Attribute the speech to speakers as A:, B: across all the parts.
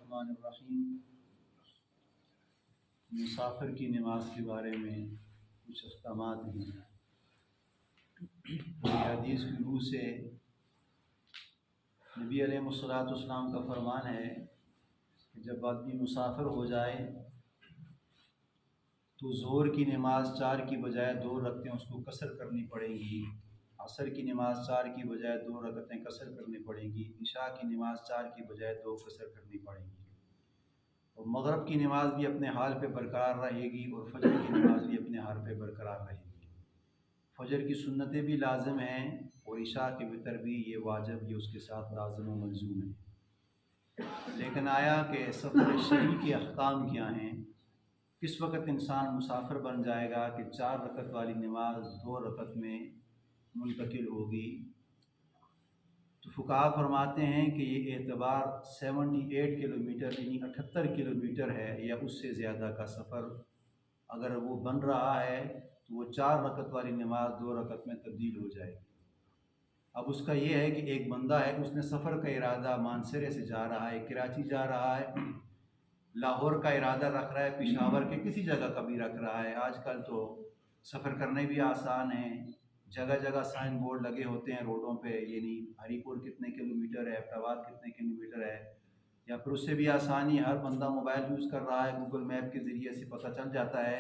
A: बिस्मिल्लाहिर्रहमानिर्रहीम। मुसाफिर की नमाज के बारे में कुछ अहकामात हैं। हदीस की रूह से नबी अलैहिस्सलाम का फरमान है कि जब आदमी मुसाफिर हो जाए तो ज़ोहर की नमाज 4 की बजाय 2 रखते उसको कसर करनी पड़ेगी। असर की नमाज 4 की बजाय 2 रकअतें कसर करनी पड़ेगी। इशा की नमाज 4 की बजाय 2 कसर करनी पड़ेगी। और मगरब की नमाज भी अपने हाल पे बरकरार रहेगी और फजर की नमाज भी अपने हाल पे बरकरार रहेगी। फजर की सुन्नतें भी लाजम हैं और इशा के वितर भी ये वाजिब ये उसके साथ लाजम व मलजूम है। लेकिन आया कि सफ़र शरी के अहकाम क्या हैं, किस वक़्त इंसान मुसाफिर बन जाएगा कि 4 रकत वाली नमाज 2 रकत में मुंतकिल होगी। तो फुक़हा फरमाते हैं कि ये एतबार 78 किलोमीटर यानी 78 किलोमीटर है या उससे ज़्यादा का सफ़र अगर वो बन रहा है तो वो 4 रकत वाली नमाज 2 रकत में तब्दील हो जाएगी। अब उसका ये है कि एक बंदा है, उसने सफ़र का इरादा मानसरे से जा रहा है, कराची जा रहा है, लाहौर का इरादा रख रहा है, पेशावर के किसी जगह का भी रख रहा है। आजकल तो सफ़र करने भी आसान है, जगह जगह साइन बोर्ड लगे होते हैं रोडों पे, यानी हरीपुर कितने किलोमीटर है, एबटाबाद कितने किलोमीटर है। या फिर उससे भी आसानी, हर बंदा मोबाइल यूज़ कर रहा है, गूगल मैप के ज़रिए से पता चल जाता है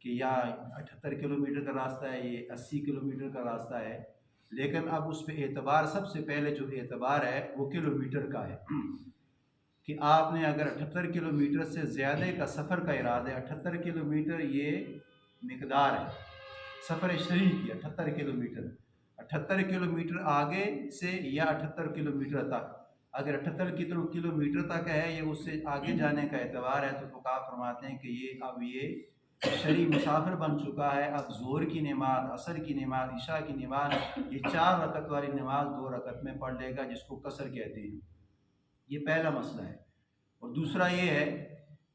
A: कि या 78 किलोमीटर का रास्ता है, ये 80 किलोमीटर का रास्ता है। लेकिन अब उस पर एतबार, सबसे पहले जो एतबार है वो किलोमीटर का है कि आपने अगर 78 किलोमीटर से ज़्यादा का सफ़र का इरादा है, 78 किलोमीटर ये मिकदार है सफ़र शरीर की, 78 किलोमीटर, 78 किलोमीटर आगे से या 78 किलोमीटर तक, अगर 78 किलोमीटर तक है या उससे आगे जाने का एतबार है तो फुक़हा फरमाते हैं कि ये अब ये शरी मुसाफिर बन चुका है। अब ज़ोहर की नमाज, असर की नमाज, इशा की नमाज, ये 4 रकत वाली नमाज 2 रकत में पढ़ लेगा, जिसको कसर कहते हैं। ये पहला मसला है। और दूसरा ये है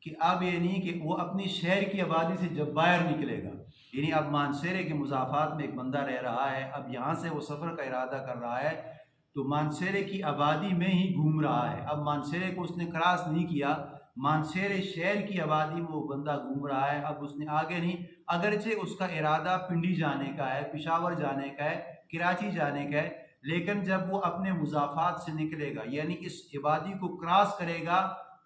A: कि अब ये नहीं कि वो अपनी शहर की आबादी से जब बाहर निकलेगा, यानी अब मानसेरे के मुज़ाफ़ात में एक बंदा रह रहा है, अब यहाँ से वो सफ़र का इरादा कर रहा है तो मानसेरे की आबादी में ही घूम रहा है। अब मानसेरे को उसने क्रॉस नहीं किया, मानसेरे शहर की आबादी में वो बंदा घूम रहा है। अब उसने आगे नहीं, अगरचे उसका इरादा पिंडी जाने का है, पेशावर जाने का है, कराची जाने का है, लेकिन जब वो अपने मुज़ाफ़ात से निकलेगा यानी इस आबादी को क्रॉस करेगा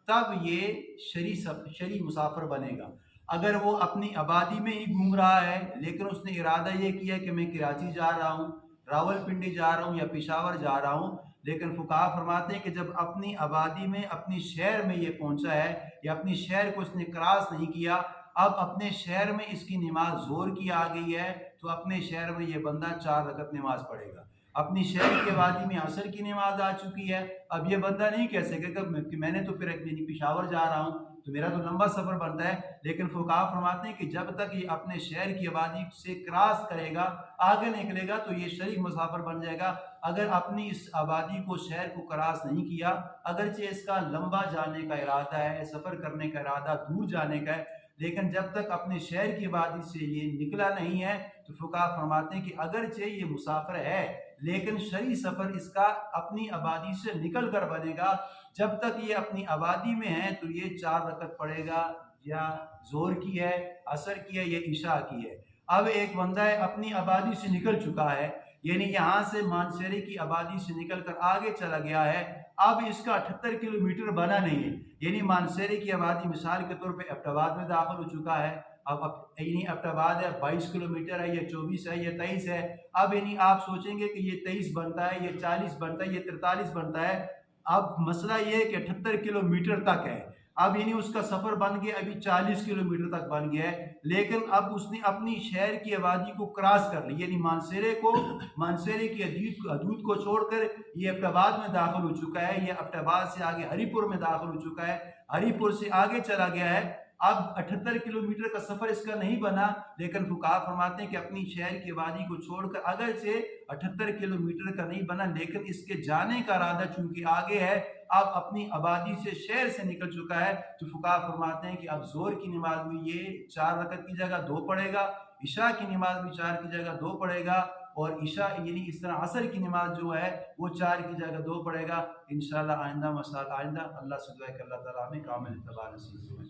A: तब ये शरी मुसाफिर बनेगा। अगर वो अपनी आबादी में ही घूम रहा है लेकिन उसने इरादा ये किया कि मैं कराची जा रहा हूँ, रावलपिंडी जा रहा हूँ या पेशावर जा रहा हूँ, लेकिन फुक़हा फरमाते हैं कि जब अपनी आबादी में, अपनी शहर में ये पहुँचा है या अपनी शहर को इसने क्रॉस नहीं किया, अब अपने शहर में इसकी नमाज ज़ोहर की आ गई है तो अपने शहर में ये बंदा 4 रकत नमाज पढ़ेगा। अपनी शहर की आबादी में असर की नमाज आ चुकी है, अब ये बंदा नहीं कह सकेगा कि मैंने तो फिर पेशावर जा रहा हूँ तो मेरा तो लंबा सफ़र बनता है। लेकिन फुक़हा फरमाते हैं कि जब तक ये अपने शहर की आबादी से क्रॉस करेगा, आगे निकलेगा तो ये शरीफ मुसाफिर बन जाएगा। अगर अपनी इस आबादी को, शहर को क्रॉस नहीं किया, अगरचे इसका लंबा जाने का इरादा है, सफ़र करने का इरादा, दूर जाने का है, लेकिन जब तक अपने शहर की आबादी से ये निकला नहीं है तो फुक़हा फरमाते हैं कि अगरचे ये मुसाफिर है लेकिन शरी सफ़र इसका अपनी आबादी से निकल कर बनेगा। जब तक ये अपनी आबादी में है तो ये 4 रकत पढ़ेगा, या ज़ोहर की है, असर की है, या इशा की है। अब एक बंदा है अपनी आबादी से निकल चुका है, यानी यहाँ से मानसेरे की आबादी से निकल कर आगे चला गया है, अब इसका 78 किलोमीटर बना नहीं है, यानी मानसेरे की आबादी मिसाल के तौर पे एबटाबाद में दाखिल हो चुका है। अब यानी एबटाबाद है 22 किलोमीटर है, या 24 है, या 23 है। अब यानी आप सोचेंगे कि ये 23 बनता है, ये 40 बनता है, ये 43 बनता है। अब मसला ये है कि 78 किलोमीटर तक है, अब यानी उसका सफ़र बन गया, अभी 40 किलोमीटर तक बन गया है, लेकिन अब उसने अपनी शहर की आबादी को क्रॉस कर ली, यानी मानसेरे की हदूद को छोड़कर ये एबटाबाद में दाखिल हो चुका है, ये एबटाबाद से आगे हरीपुर में दाखिल हो चुका है, हरीपुर से आगे चला गया है। अब 78 किलोमीटर का सफ़र इसका नहीं बना, लेकिन फुक़हा फरमाते हैं कि अपनी शहर की आबादी को छोड़कर अगर से 78 किलोमीटर का नहीं बना, लेकिन इसके जाने का इरादा चूंकि आगे है, अब अपनी आबादी से, शहर से निकल चुका है, तो फुक़हा फरमाते हैं कि अब ज़ोहर की नमाज में ये 4 रकत की जगह 2 पढ़ेगा, इशा की नमाज भी 4 की जगह 2 पढ़ेगा, और इशा यानी इस तरह असर की नमाज जो है वो 4 की जगह 2 पढ़ेगा। इंशाअल्लाह आइंदा अल्लाह से दुआ है कि अल्लाह ताला हमें कामिल इत्तिबा नसीब फरमाए।